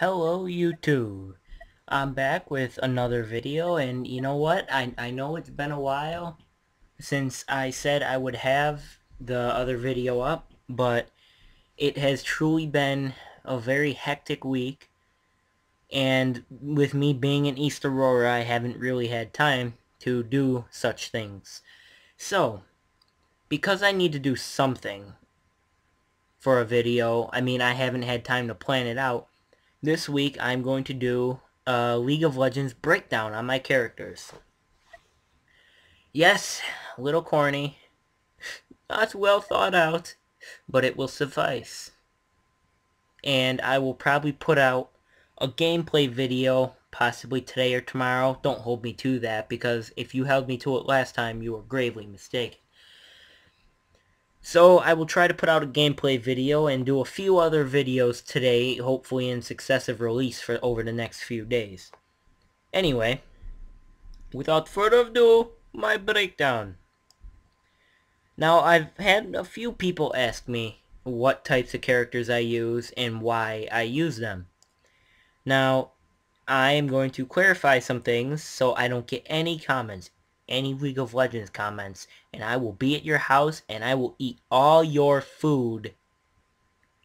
Hello YouTube. I'm back with another video, and you know what? I know it's been a while since I said I would have the other video up, but it has truly been a very hectic week, and with me being in East Aurora, I haven't really had time to do such things. So, because I need to do something for a video, I haven't had time to plan it out. This week, I'm going to do a League of Legends breakdown on my characters. Yes, a little corny, not well thought out, but it will suffice. And I will probably put out a gameplay video, possibly today or tomorrow. Don't hold me to that, because if you held me to it last time, you were gravely mistaken. So I will try to put out a gameplay video and do a few other videos today, hopefully in successive release for over the next few days. Anyway, without further ado, my breakdown. Now, I've had a few people ask me what types of characters I use and why I use them. Now, I am going to clarify some things so I don't get any comments, any League of Legends comments, and I will be at your house and I will eat all your food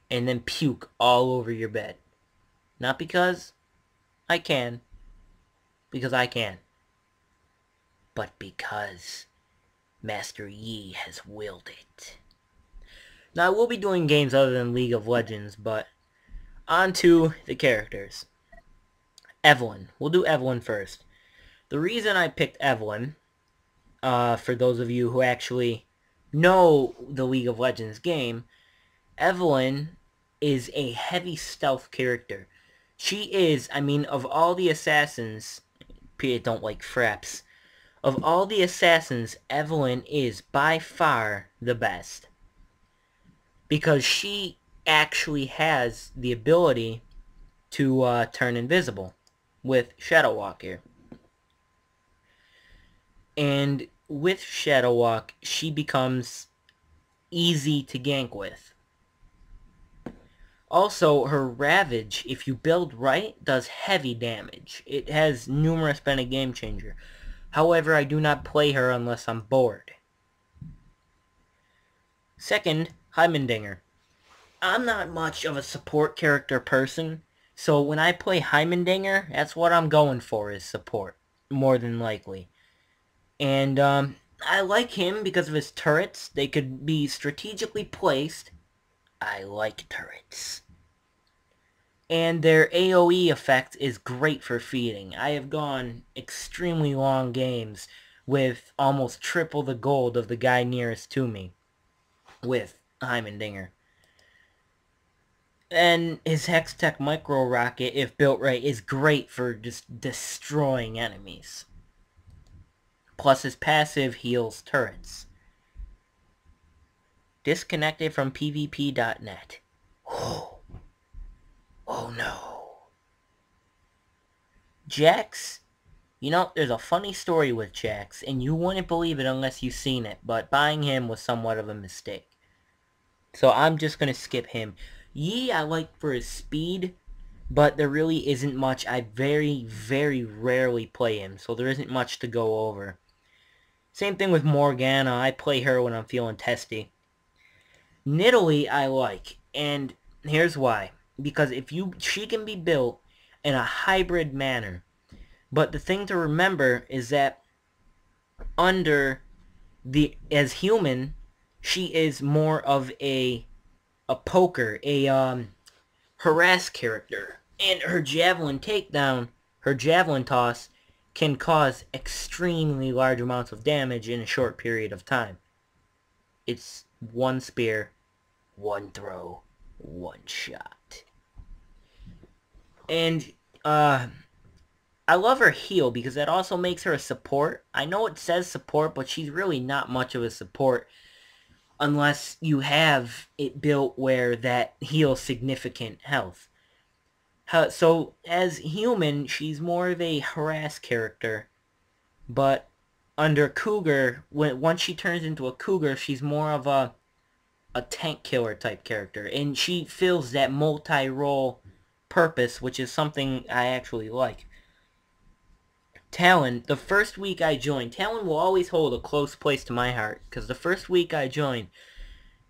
and then puke all over your bed. Not because I can, but because Master Yi has willed it. Now, I will be doing games other than League of Legends, but on to the characters. Evelynn. We'll do Evelynn first. The reason I picked Evelynn, for those of you who actually know the League of Legends game, Evelynn is a heavy stealth character. She is, of all the assassins, don't like fraps, of all the assassins, Evelynn is by far the best. Because she actually has the ability to turn invisible with Shadow Walk here. And with Shadow Walk, she becomes easy to gank with. Also, her Ravage, if you build right, does heavy damage. It has numerous been a game changer. However, I do not play her unless I'm bored. Second, Heimendinger. I'm not much of a support character person, so when I play Heimendinger, that's what I'm going for, is support, more than likely. And I like him because of his turrets. They could be strategically placed. I like turrets. And their AoE effect is great for feeding. I have gone extremely long games with almost triple the gold of the guy nearest to me with Heimendinger. And his Hextech Micro Rocket, if built right, is great for just destroying enemies. Plus his passive heals turrets. Disconnected from PvP.net. Oh no. Jax, there's a funny story with Jax, and you wouldn't believe it unless you've seen it, but buying him was somewhat of a mistake. So I'm just going to skip him. Yi I like for his speed, but there really isn't much. I very, very rarely play him, so there isn't much to go over. Same thing with Morgana. I play her when I'm feeling testy. Nidalee I like, and here's why. Because she can be built in a hybrid manner. But the thing to remember is that as human, she is more of a poker, a harass character. And her javelin takedown, her javelin toss, can cause extremely large amounts of damage in a short period of time. It's one spear, one throw, one shot. And, I love her heal because that also makes her a support. I know it says support, but she's really not much of a support unless you have it built where that heals significant health. So, as human, she's more of a harass character, but under Cougar, once she turns into a Cougar, she's more of a tank killer type character, and she fills that multi-role purpose, which is something I actually like. Talon, the first week I joined, Talon will always hold a close place to my heart, because the first week I joined,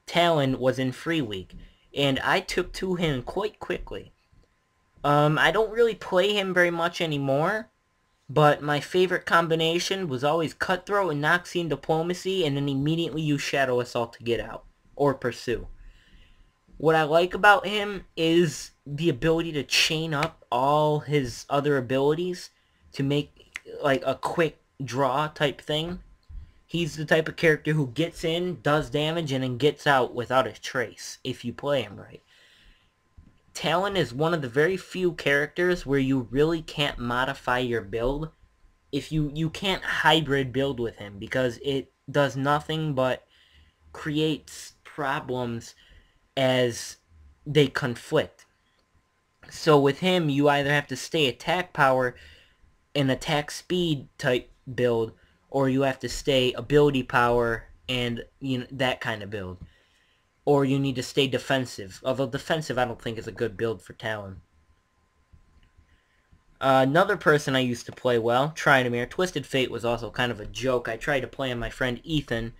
Talon was in free week, and I took to him quite quickly. I don't really play him very much anymore, but my favorite combination was always Cutthroat and Noxian Diplomacy, and then immediately use Shadow Assault to get out, or Pursue. What I like about him is the ability to chain up all his other abilities to make like a quick draw type thing. He's the type of character who gets in, does damage, and then gets out without a trace, if you play him right. Talon is one of the very few characters where you really can't modify your build. If you can't hybrid build with him, because it does nothing but creates problems as they conflict. So with him, you either have to stay attack power and attack speed type build, or you have to stay ability power and that kind of build. Or you need to stay defensive. Although defensive I don't think is a good build for Talon. Another person I used to play well, Tryndamere. Twisted Fate was also kind of a joke. I tried to play on my friend Ethan.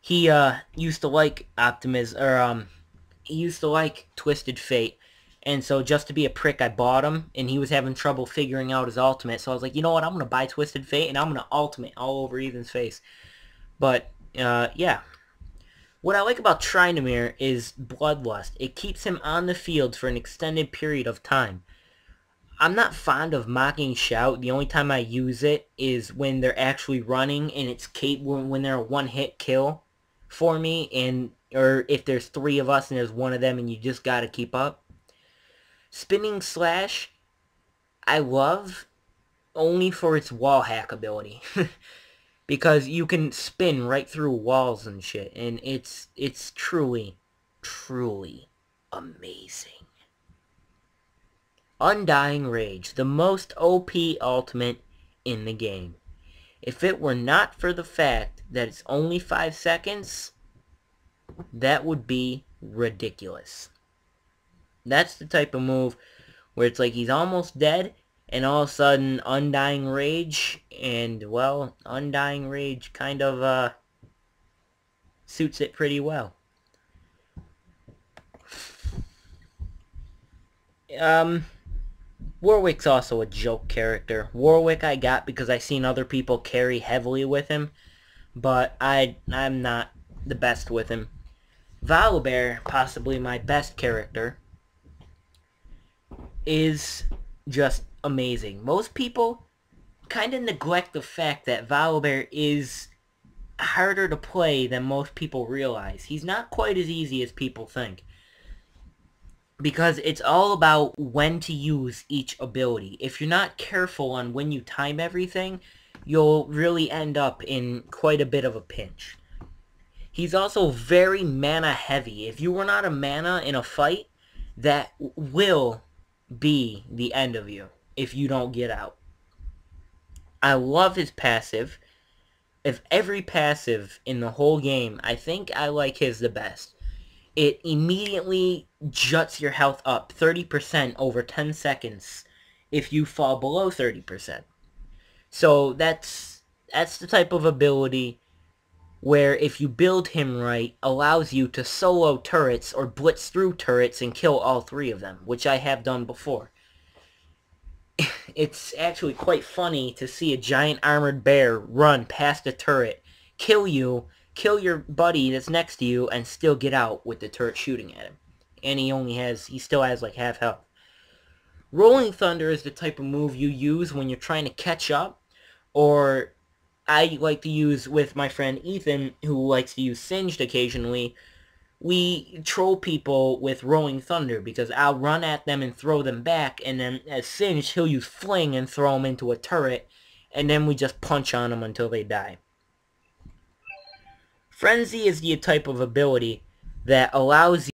He used to like he used to like Twisted Fate. And so just to be a prick, I bought him, and he was having trouble figuring out his ultimate. So I was like, you know what, I'm going to buy Twisted Fate, and I'm going to ultimate all over Ethan's face. But, yeah. What I like about Tryndamere is Bloodlust. It keeps him on the field for an extended period of time. I'm not fond of Mocking Shout. The only time I use it is when they're actually running, and it's when they're a one-hit kill for me, or if there's 3 of us and there's 1 of them and you just gotta keep up. Spinning Slash, I love only for its wall hack ability. Because you can spin right through walls and shit, and it's truly, truly amazing. Undying Rage, the most OP ultimate in the game. If it were not for the fact that it's only 5 seconds, that would be ridiculous. That's the type of move where it's like he's almost dead, and all of a sudden, Undying Rage, and, well, Undying Rage kind of, suits it pretty well. Warwick's also a joke character. Warwick I got because I seen other people carry heavily with him, but I'm not the best with him. Volibear, possibly my best character, is just amazing. Most people kind of neglect the fact that Volibear is harder to play than most people realize. He's not quite as easy as people think, because it's all about when to use each ability. If you're not careful on when you time everything, you'll really end up in quite a bit of a pinch. He's also very mana heavy. If you run out of mana in a fight, that will be the end of you if you don't get out. I love his passive. Of every passive in the whole game, I think I like his the best. It immediately juts your health up 30% over 10 seconds if you fall below 30%. So that's the type of ability where, if you build him right, allows you to solo turrets or blitz through turrets and kill all 3 of them, which I have done before. It's actually quite funny to see a giant armored bear run past a turret, kill you, kill your buddy that's next to you, and still get out with the turret shooting at him. And he still has like half health. Rolling Thunder is the type of move you use when you're trying to catch up, or I like to use with my friend Ethan, who likes to use Singed occasionally. We troll people with Rolling Thunder, because I'll run at them and throw them back, and then as Singed, he'll use Fling and throw them into a turret, and then we just punch on them until they die. Frenzy is the type of ability that allows